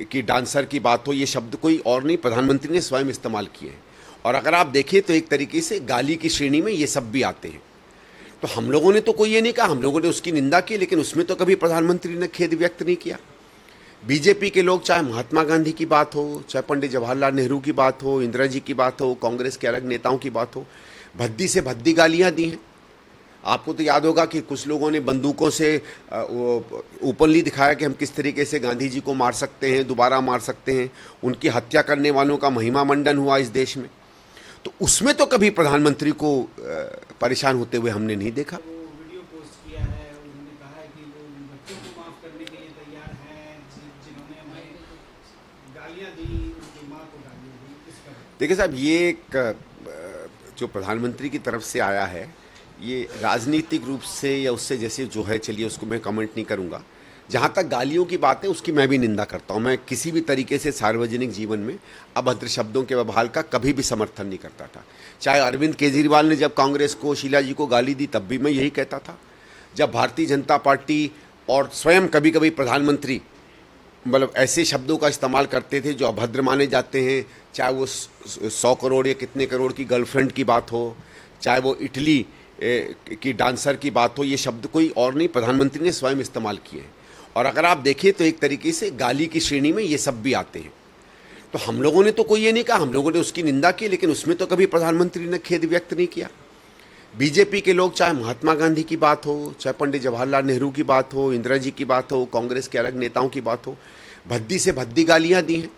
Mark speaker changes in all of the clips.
Speaker 1: कि डांसर की बात हो, ये शब्द कोई और नहीं, प्रधानमंत्री ने स्वयं इस्तेमाल किए हैं। और अगर आप देखें तो एक तरीके से गाली की श्रेणी में ये सब भी आते हैं। तो हम लोगों ने तो कोई ये नहीं कहा, हम लोगों ने उसकी निंदा की, लेकिन उसमें तो कभी प्रधानमंत्री ने खेद व्यक्त नहीं किया। बीजेपी के लोग, चाहे महात्मा गांधी की बात हो, चाहे पंडित जवाहरलाल नेहरू की बात हो, इंदिरा जी की बात हो, कांग्रेस के अलग नेताओं की बात हो, भद्दी से भद्दी गालियां दी हैं। आपको तो याद होगा कि कुछ लोगों ने बंदूकों से ओपनली दिखाया कि हम किस तरीके से गांधी जी को मार सकते हैं, दोबारा मार सकते हैं। उनकी हत्या करने वालों का महिमा मंडन हुआ इस देश में। तो उसमें तो कभी प्रधानमंत्री को परेशान होते हुए हमने नहीं देखा।
Speaker 2: वो वीडियो पोस्ट किया है, उन्होंने कहा है कि वो बच्चों को माफ करने के लिए तैयार हैं जिन्होंने हमें गालियां दी, उनकी मां को गालियां दी। इस पर
Speaker 1: देखिए साहब, ये एक जो प्रधानमंत्री की तरफ से आया है, ये राजनीतिक रूप से या उससे जैसे जो है, चलिए उसको मैं कमेंट नहीं करूंगा। जहाँ तक गालियों की बात है उसकी मैं भी निंदा करता हूँ। मैं किसी भी तरीके से सार्वजनिक जीवन में अभद्र शब्दों के व्यवहार का कभी भी समर्थन नहीं करता था। चाहे अरविंद केजरीवाल ने जब कांग्रेस को, शीला जी को गाली दी, तब भी मैं यही कहता था। जब भारतीय जनता पार्टी और स्वयं कभी कभी प्रधानमंत्री मतलब ऐसे शब्दों का इस्तेमाल करते थे जो अभद्र माने जाते हैं, चाहे वो 100 करोड़ या कितने करोड़ की गर्लफ्रेंड की बात हो, चाहे वो इटली की डांसर की बात हो, ये शब्द कोई और नहीं, प्रधानमंत्री ने स्वयं इस्तेमाल किए हैं। और अगर आप देखें तो एक तरीके से गाली की श्रेणी में ये सब भी आते हैं। तो हम लोगों ने तो कोई ये नहीं कहा, हम लोगों ने उसकी निंदा की, लेकिन उसमें तो कभी प्रधानमंत्री ने खेद व्यक्त नहीं किया। बीजेपी के लोग, चाहे महात्मा गांधी की बात हो, चाहे पंडित जवाहरलाल नेहरू की बात हो, इंदिरा जी की बात हो, कांग्रेस के अलग नेताओं की बात हो, भद्दी से भद्दी गालियां दी हैं।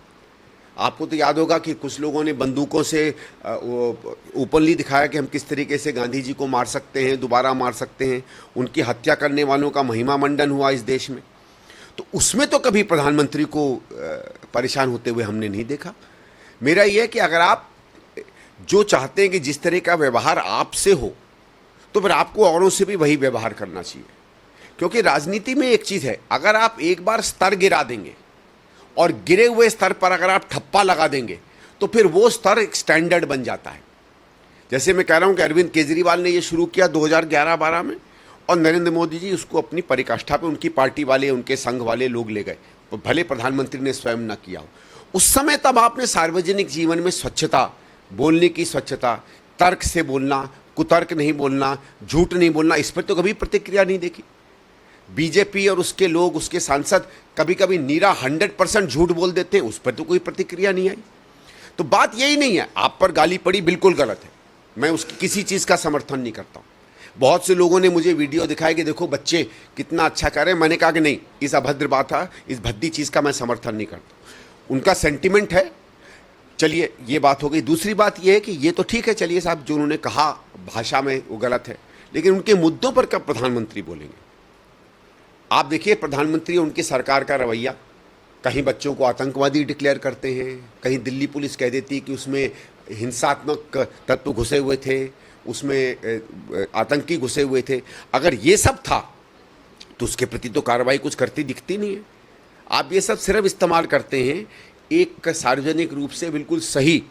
Speaker 1: आपको तो याद होगा कि कुछ लोगों ने बंदूकों से ओपनली दिखाया कि हम किस तरीके से गांधी जी को मार सकते हैं, दोबारा मार सकते हैं। उनकी हत्या करने वालों का महिमा मंडन हुआ इस देश में। तो उसमें तो कभी प्रधानमंत्री को परेशान होते हुए हमने नहीं देखा। मेरा यह है कि अगर आप जो चाहते हैं कि जिस तरह का व्यवहार आपसे हो, तो फिर आपको औरों से भी वही व्यवहार करना चाहिए। क्योंकि राजनीति में एक चीज़ है, अगर आप एक बार स्तर गिरा देंगे और गिरे हुए स्तर पर अगर आप ठप्पा लगा देंगे, तो फिर वो स्तर एक स्टैंडर्ड बन जाता है। जैसे मैं कह रहा हूँ कि अरविंद केजरीवाल ने ये शुरू किया 2011-12 में, और नरेंद्र मोदी जी उसको अपनी पराकाष्ठा पे, उनकी पार्टी वाले, उनके संघ वाले लोग ले गए, भले प्रधानमंत्री ने स्वयं न किया हो उस समय। तब आपने सार्वजनिक जीवन में स्वच्छता, बोलने की स्वच्छता, तर्क से बोलना, कुतर्क नहीं बोलना, झूठ नहीं बोलना, इस पर तो कभी प्रतिक्रिया नहीं देखी। बीजेपी और उसके लोग, उसके सांसद कभी कभी नीरा 100% झूठ बोल देते हैं, उस पर तो कोई प्रतिक्रिया नहीं आई। तो बात यही नहीं है, आप पर गाली पड़ी बिल्कुल गलत है, मैं उसकी किसी चीज़ का समर्थन नहीं करता हूँ। बहुत से लोगों ने मुझे वीडियो दिखाया कि देखो बच्चे कितना अच्छा कर रहे हैं, मैंने कहा कि नहीं, इस अभद्र बात है, इस भद्दी चीज़ का मैं समर्थन नहीं करता। उनका सेंटिमेंट है, चलिए ये बात हो गई। दूसरी बात ये है कि ये तो ठीक है, चलिए साहब, जो उन्होंने कहा भाषा में वो गलत है, लेकिन उनके मुद्दों पर कब प्रधानमंत्री बोलेंगे? आप देखिए प्रधानमंत्री, उनकी सरकार का रवैया, कहीं बच्चों को आतंकवादी डिक्लेयर करते हैं, कहीं दिल्ली पुलिस कह देती है कि उसमें हिंसात्मक तत्व घुसे हुए थे, उसमें आतंकी घुसे हुए थे। अगर ये सब था तो उसके प्रति तो कार्रवाई कुछ करती दिखती नहीं है। आप ये सब सिर्फ इस्तेमाल करते हैं, एक सार्वजनिक रूप से बिल्कुल सही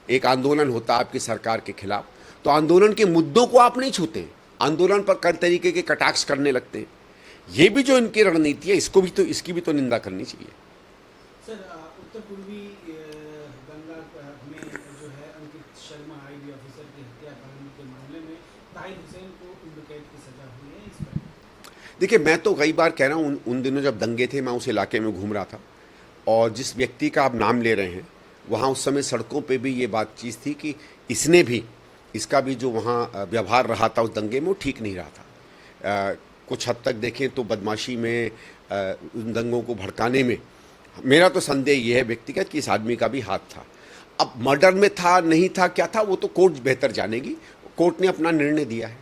Speaker 1: एक आंदोलन होता है आपकी सरकार के खिलाफ, तो आंदोलन के मुद्दों को आप नहीं छूते हैं, आंदोलन पर कई तरीके के कटाक्ष करने लगते हैं। ये भी जो इनकी रणनीति है, इसकी भी तो निंदा करनी चाहिए।
Speaker 2: सर, उत्तर पूर्वी गंगा में जो है अंकित शर्मा आईबी ऑफिसर की हत्याकांड के मामले में ताहिर हुसैन को उम्र कैद की सजा हुई है, इस पर
Speaker 1: देखिए, मैं तो कई बार कह रहा हूँ, उन दिनों जब दंगे थे, मैं उस इलाके में घूम रहा था, और जिस व्यक्ति का आप नाम ले रहे हैं, वहाँ उस समय सड़कों पे भी ये बातचीत थी कि इसने भी, इसका भी जो वहाँ व्यवहार रहा था उस दंगे में, वो ठीक नहीं रहा था। कुछ हद तक देखें तो बदमाशी में, उन दंगों को भड़काने में, मेरा तो संदेह ये है व्यक्तिगत कि इस आदमी का भी हाथ था। अब मर्डर में था नहीं था, क्या था, वो तो कोर्ट बेहतर जानेगी। कोर्ट ने अपना निर्णय दिया है।